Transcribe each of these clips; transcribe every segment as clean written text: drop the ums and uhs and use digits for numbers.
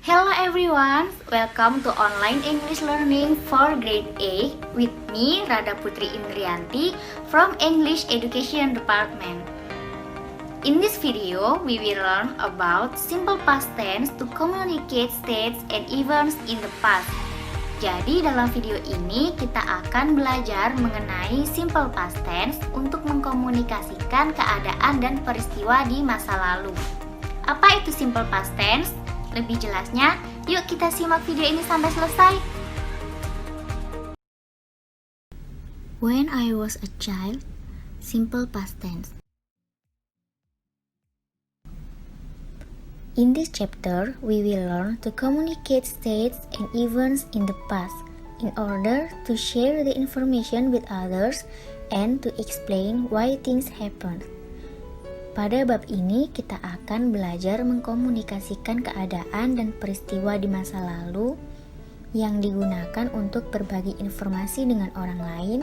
Hello everyone, welcome to online English learning for grade A with me Rada Putri Indrianti from English Education Department. In this video, we will learn about simple past tense to communicate states and events in the past. Jadi dalam video ini kita akan belajar mengenai simple past tense untuk mengkomunikasikan keadaan dan peristiwa di masa lalu. Apa itu simple past tense? Lebih jelasnya, yuk kita simak video ini sampai selesai. When I was a child, simple past tense. In this chapter, we will learn to communicate states and events in the past in order to share the information with others and to explain why things happened. Pada bab ini kita akan belajar mengkomunikasikan keadaan dan peristiwa di masa lalu yang digunakan untuk berbagi informasi dengan orang lain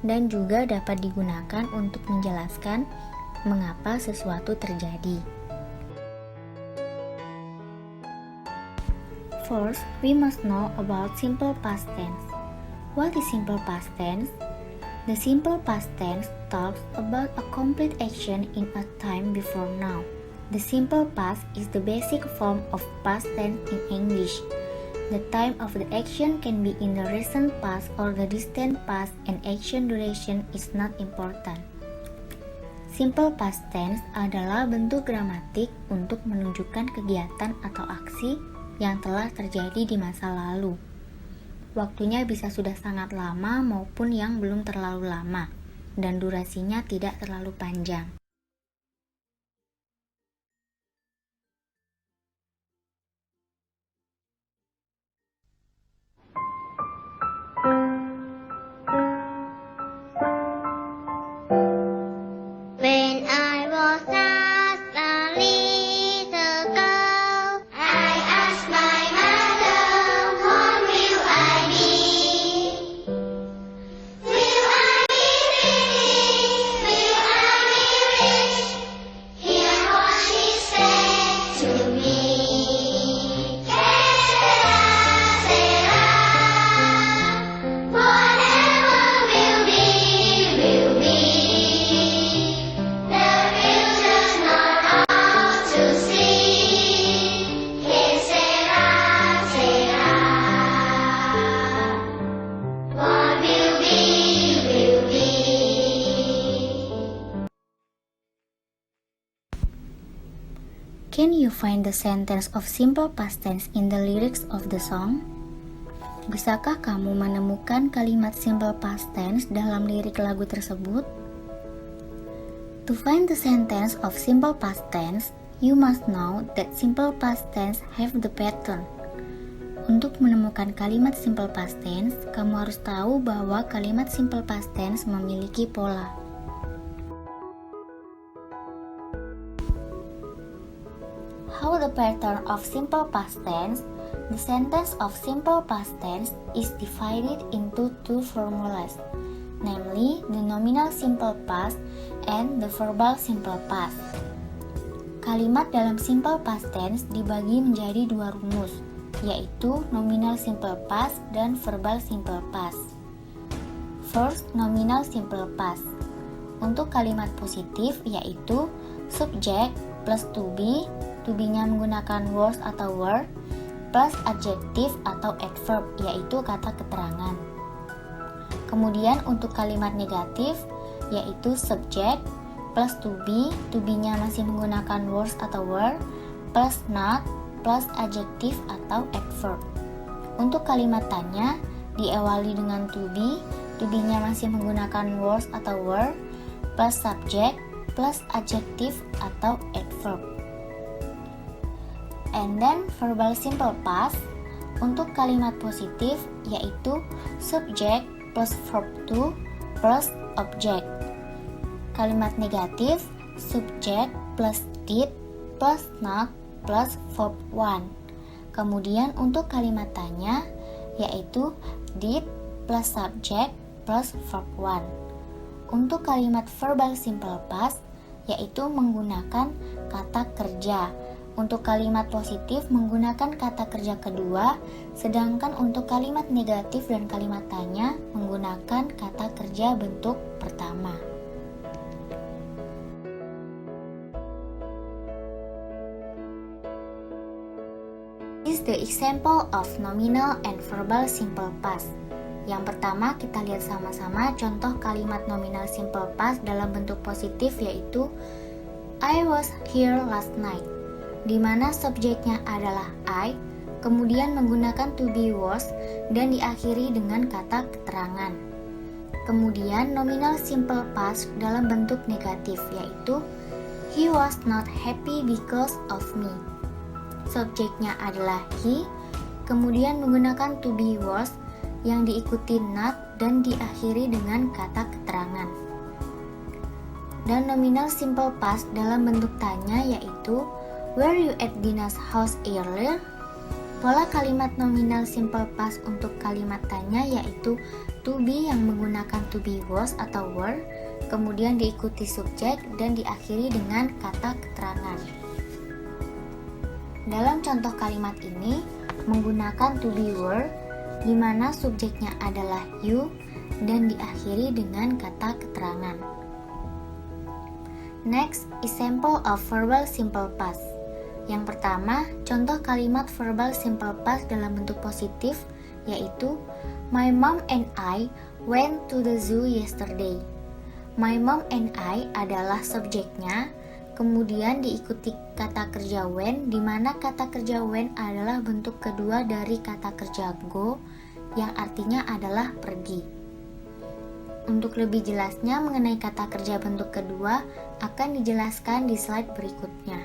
dan juga dapat digunakan untuk menjelaskan mengapa sesuatu terjadi. First, we must know about simple past tense. What is simple past tense? The simple past tense talks about a complete action in a time before now. The simple past is the basic form of past tense in English. The time of the action can be in the recent past or the distant past, and action duration is not important. Simple past tense adalah bentuk gramatik untuk menunjukkan kegiatan atau aksi yang telah terjadi di masa lalu. Waktunya bisa sudah sangat lama maupun yang belum terlalu lama, dan durasinya tidak terlalu panjang. When I was just a little girl, I asked my mother, "What will I be? Will I be pretty? Will I be rich?" Hear what she said to me. Que sera, whatever will be, will be. The future's not ours to see. Que sera, sera. What will be, will be. Can you find the sentence of simple past tense in the lyrics of the song? Bisakah kamu menemukan kalimat simple past tense dalam lirik lagu tersebut? To find the sentence of simple past tense, you must know that simple past tense have the pattern. Untuk menemukan kalimat simple past tense, kamu harus tahu bahwa kalimat simple past tense memiliki pola. How the pattern of simple past tense? The sentence of simple past tense is divided into two formulas, namely the nominal simple past and the verbal simple past. Kalimat dalam simple past tense dibagi menjadi dua rumus, yaitu nominal simple past dan verbal simple past. First, nominal simple past. Untuk kalimat positif yaitu subject plus to be-nya menggunakan was atau were, plus adjektif atau adverb, yaitu kata keterangan. Kemudian untuk kalimat negatif, yaitu subject plus to be-nya masih menggunakan was atau were, plus not, plus adjektif atau adverb. Untuk kalimat tanya, diawali dengan to be-nya masih menggunakan was atau were, plus subject, plus adjektif atau adverb. And then verbal simple past. Untuk kalimat positif yaitu subject plus verb to plus object. Kalimat negatif subject plus did plus not plus verb one. Kemudian untuk kalimat tanya yaitu did plus subject plus verb one. Untuk kalimat verbal simple past yaitu menggunakan kata kerja Untuk kalimat positif menggunakan kata kerja kedua, sedangkan untuk kalimat negatif dan kalimat tanya menggunakan kata kerja bentuk pertama. This is the example of nominal and verbal simple past. Yang pertama kita lihat sama-sama contoh kalimat nominal simple past dalam bentuk positif, yaitu I was here last night, di mana subjeknya adalah I, kemudian menggunakan to be was, dan diakhiri dengan kata keterangan. Kemudian nominal simple past dalam bentuk negatif, yaitu he was not happy because of me. Subjeknya adalah he, kemudian menggunakan to be was, yang diikuti not dan diakhiri dengan kata keterangan. Dan nominal simple past dalam bentuk tanya, yaitu were you at Dina's house earlier? Pola kalimat nominal simple past untuk kalimat tanya yaitu to be yang menggunakan to be was atau were, kemudian diikuti subjek dan diakhiri dengan kata keterangan. Dalam contoh kalimat ini menggunakan to be were, di mana subjeknya adalah you dan diakhiri dengan kata keterangan. Next, example of verbal simple past. Yang pertama, contoh kalimat verbal simple past dalam bentuk positif, yaitu my mom and I went to the zoo yesterday. My mom and I adalah subjeknya, kemudian diikuti kata kerja went, di mana kata kerja went adalah bentuk kedua dari kata kerja go, yang artinya adalah pergi. Untuk lebih jelasnya mengenai kata kerja bentuk kedua akan dijelaskan di slide berikutnya.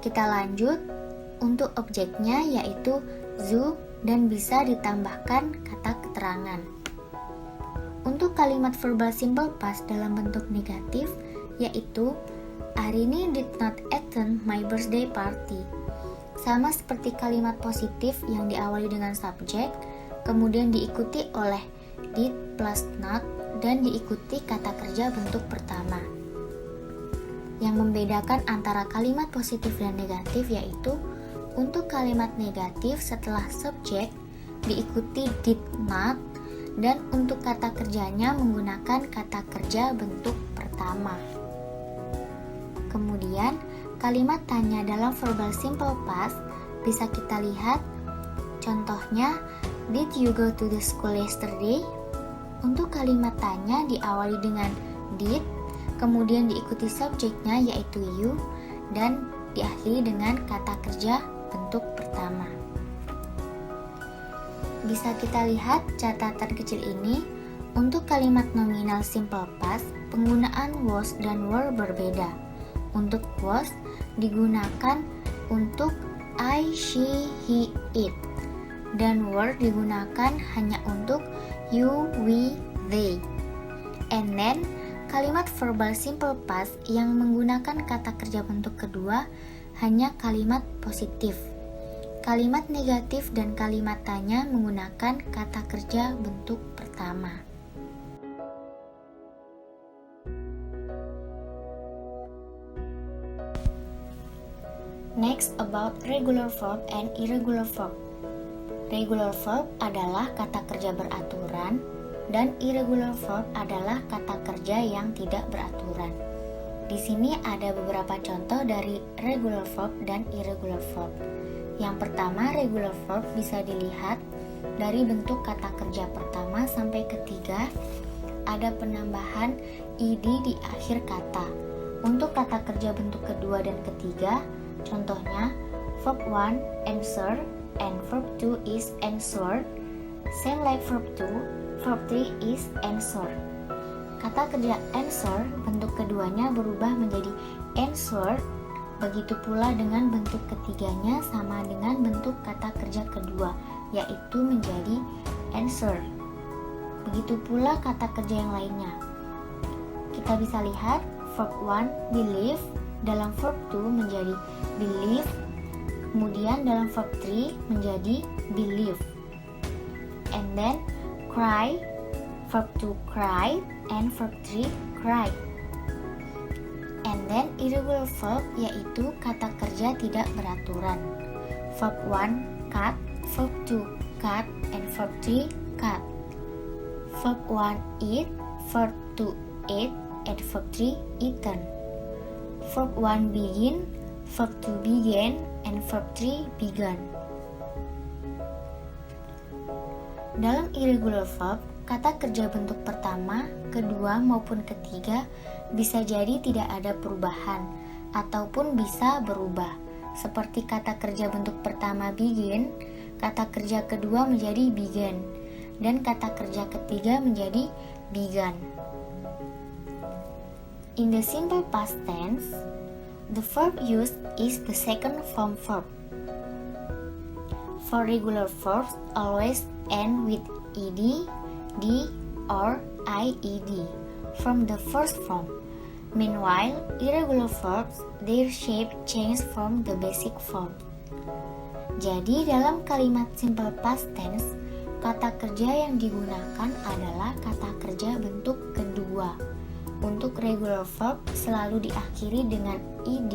Kita lanjut, untuk objeknya yaitu zoo dan bisa ditambahkan kata keterangan. Untuk kalimat verbal simple past dalam bentuk negatif yaitu Arini did not attend my birthday party. Sama seperti kalimat positif yang diawali dengan subjek, kemudian diikuti oleh did plus not dan diikuti kata kerja bentuk pertama. Yang membedakan antara kalimat positif dan negatif yaitu untuk kalimat negatif setelah subjek diikuti did not, dan untuk kata kerjanya menggunakan kata kerja bentuk pertama. Kemudian kalimat tanya dalam verbal simple past bisa kita lihat contohnya, did you go to the school yesterday? Untuk kalimat tanya diawali dengan did, kemudian diikuti subjeknya yaitu you, dan diakhiri dengan kata kerja bentuk pertama. Bisa kita lihat catatan kecil ini, untuk kalimat nominal simple past, penggunaan was dan were berbeda. Untuk was digunakan untuk I, she, he, it, dan were digunakan hanya untuk you, we, they. And then, kalimat verbal simple past yang menggunakan kata kerja bentuk kedua hanya kalimat positif. Kalimat negatif dan kalimat tanya menggunakan kata kerja bentuk pertama. Next, about regular verb and irregular verb. Regular verb adalah kata kerja beraturan dan irregular verb adalah kata kerja yang tidak beraturan. Di sini ada beberapa contoh dari regular verb dan irregular verb. Yang pertama, regular verb bisa dilihat dari bentuk kata kerja pertama sampai ketiga ada penambahan id di akhir kata. Untuk kata kerja bentuk kedua dan ketiga, contohnya verb 1 answer and verb 2 is answered, same like verb 2, verb 3 is answered. Kata kerja answer bentuk keduanya berubah menjadi answered, begitu pula dengan bentuk ketiganya sama dengan bentuk kata kerja kedua, yaitu menjadi answer. Begitu pula kata kerja yang lainnya. Kita bisa lihat verb 1 believe dalam verb 2 menjadi believe, kemudian dalam verb 3 menjadi believe. And then cry, verb 2 cry and verb 3 cry. And then irregular verb yaitu kata kerja tidak beraturan. Verb 1 cut, verb 2 cut, and verb 3 cut. Verb 1 eat, verb 2 ate, and verb 3 eaten. Verb 1 begin, verb 2 began, and verb 3 began. Dalam irregular verb, kata kerja bentuk pertama, kedua, maupun ketiga bisa jadi tidak ada perubahan ataupun bisa berubah. Seperti kata kerja bentuk pertama begin, kata kerja kedua menjadi began, dan kata kerja ketiga menjadi began. In the simple past tense, the verb used is the second form verb. For regular verbs always end with ed, d, or ied from the first form. Meanwhile, irregular verbs, their shape change from the basic form. Jadi dalam kalimat simple past tense, kata kerja yang digunakan adalah kata kerja bentuk kedua. Untuk regular verb selalu diakhiri dengan ed,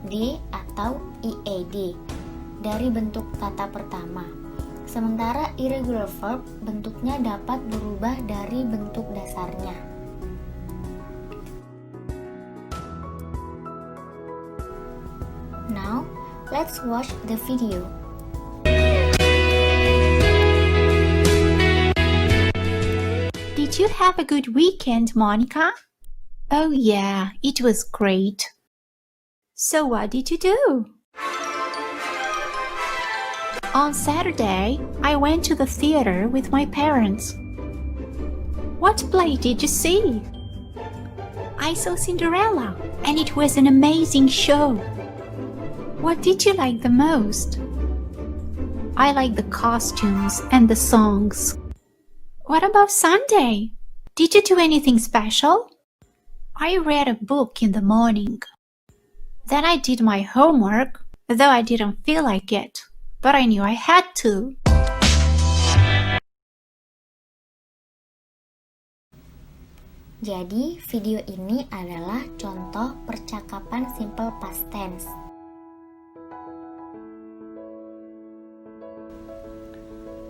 d, atau ied dari bentuk kata pertama. Sementara irregular verb bentuknya dapat berubah dari bentuk dasarnya. Now, let's watch the video. Did you have a good weekend, Monica? Oh yeah, it was great. So what did you do? On Saturday, I went to the theater with my parents. What play did you see? I saw Cinderella, and it was an amazing show. What did you like the most? I like the costumes and the songs. What about Sunday? Did you do anything special? I read a book in the morning. Then I did my homework, though I didn't feel like it, but I knew I had to. Jadi, video ini adalah contoh percakapan simple past tense.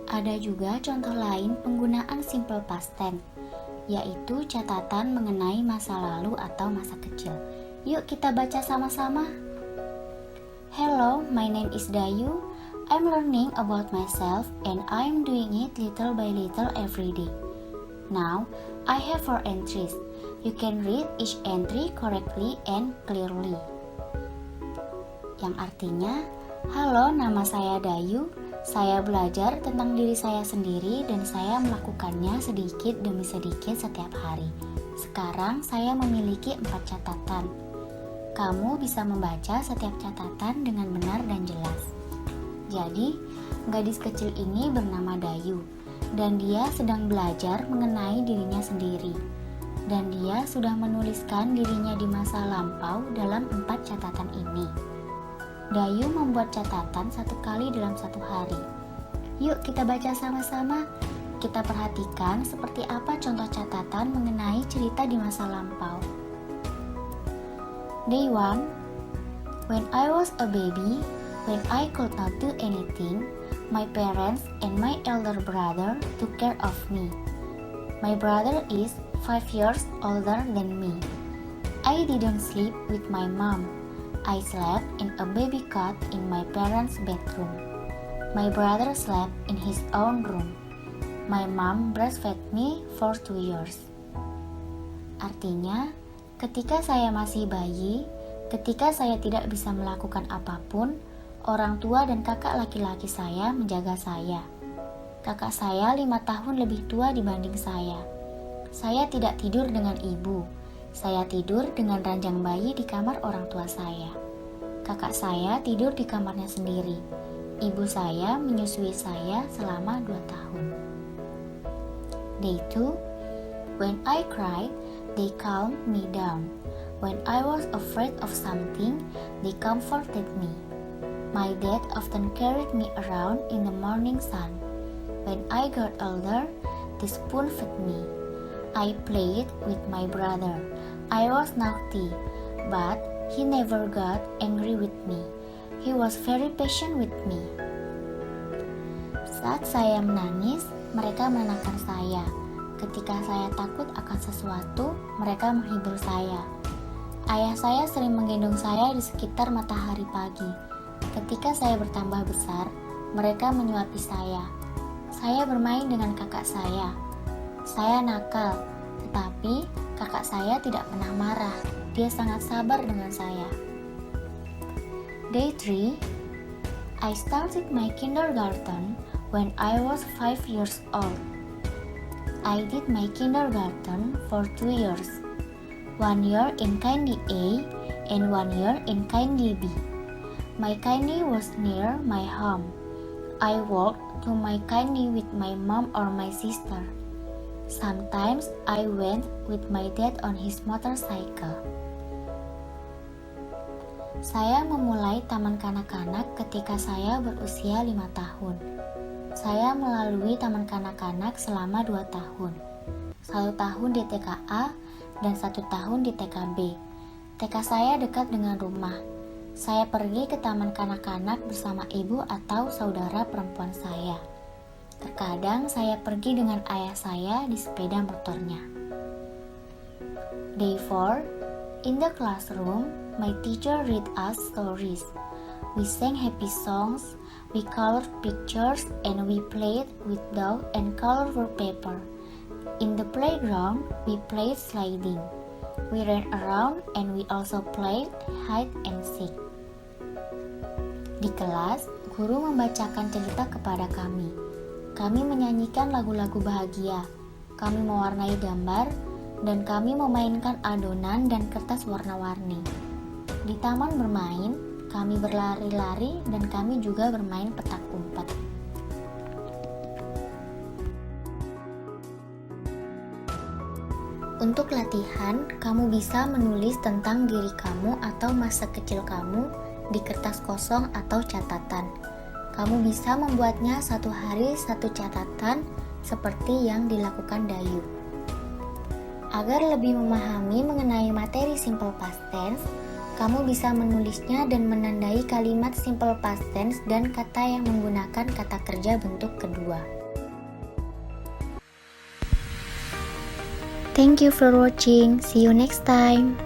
Ada juga contoh lain penggunaan simple past tense, yaitu catatan mengenai masa lalu atau masa kecil. Yuk kita baca sama-sama. Hello, my name is Dayu. I'm learning about myself and I'm doing it little by little every day. Now, I have 4 entries. You can read each entry correctly and clearly. Yang artinya, halo, nama saya Dayu. Saya belajar tentang diri saya sendiri dan saya melakukannya sedikit demi sedikit setiap hari. Sekarang saya memiliki 4 catatan. Kamu bisa membaca setiap catatan dengan benar dan jelas. Jadi, gadis kecil ini bernama Dayu, dan dia sedang belajar mengenai dirinya sendiri. Dan dia sudah menuliskan dirinya di masa lampau dalam 4 catatan ini. Dayu membuat catatan 1 kali dalam 1 hari. Yuk kita baca sama-sama. Kita perhatikan seperti apa contoh catatan mengenai cerita di masa lampau. Day 1. When I was a baby, when I could not do anything, my parents and my elder brother took care of me. My brother is 5 years older than me. I didn't sleep with my mom. I slept in a baby cot in my parents' bedroom. My brother slept in his own room. My mom breastfed me for 2 years. Artinya, ketika saya masih bayi, ketika saya tidak bisa melakukan apapun, orang tua dan kakak laki-laki saya menjaga saya. Kakak saya 5 tahun lebih tua dibanding saya. Saya tidak tidur dengan ibu. Saya tidur dengan ranjang bayi di kamar orang tua saya. Kakak saya tidur di kamarnya sendiri. Ibu saya menyusui saya selama 2 tahun. Day 2. When I cried, they calmed me down. When I was afraid of something, they comforted me. My dad often carried me around in the morning sun. When I got older, they spoon-fed me. I played with my brother. I was naughty, but he never got angry with me. He was very patient with me. Saat saya menangis, mereka menenangkan saya. Ketika saya takut akan sesuatu, mereka menghibur saya. Ayah saya sering menggendong saya di sekitar matahari pagi. Ketika saya bertambah besar, mereka menyuapi saya. Saya bermain dengan kakak saya. Saya nakal, tetapi kakak saya tidak pernah marah. Dia sangat sabar dengan saya. Day 3. I started my kindergarten when I was 5 years old. I did my kindergarten for 2 years. 1 year in Kindy A and 1 year in Kindy B. My Kindy was near my home. I walked to my Kindy with my mom or my sister. Sometimes I went with my dad on his motorcycle. Saya memulai taman kanak-kanak ketika saya berusia 5 tahun. Saya melalui taman kanak-kanak selama 2 tahun. 1 tahun di TKA dan 1 tahun di TKB. TK saya dekat dengan rumah. Saya pergi ke taman kanak-kanak bersama ibu atau saudara perempuan saya. Terkadang saya pergi dengan ayah saya di sepeda motornya. Day 4. In the classroom, my teacher read us stories. We sang happy songs, we colored pictures, and we played with doll and colorful paper. In the playground, we played sliding. We ran around and we also played hide and seek. Di kelas, guru membacakan cerita kepada kami. Kami menyanyikan lagu-lagu bahagia. Kami mewarnai gambar dan kami memainkan adonan dan kertas warna-warni. Di taman bermain, kami berlari-lari dan kami juga bermain petak umpet. Untuk latihan, kamu bisa menulis tentang diri kamu atau masa kecil kamu di kertas kosong atau catatan. Kamu bisa membuatnya 1 hari 1 catatan seperti yang dilakukan Dayu. Agar lebih memahami mengenai materi simple past tense, kamu bisa menulisnya dan menandai kalimat simple past tense dan kata yang menggunakan kata kerja bentuk kedua. Thank you for watching. See you next time.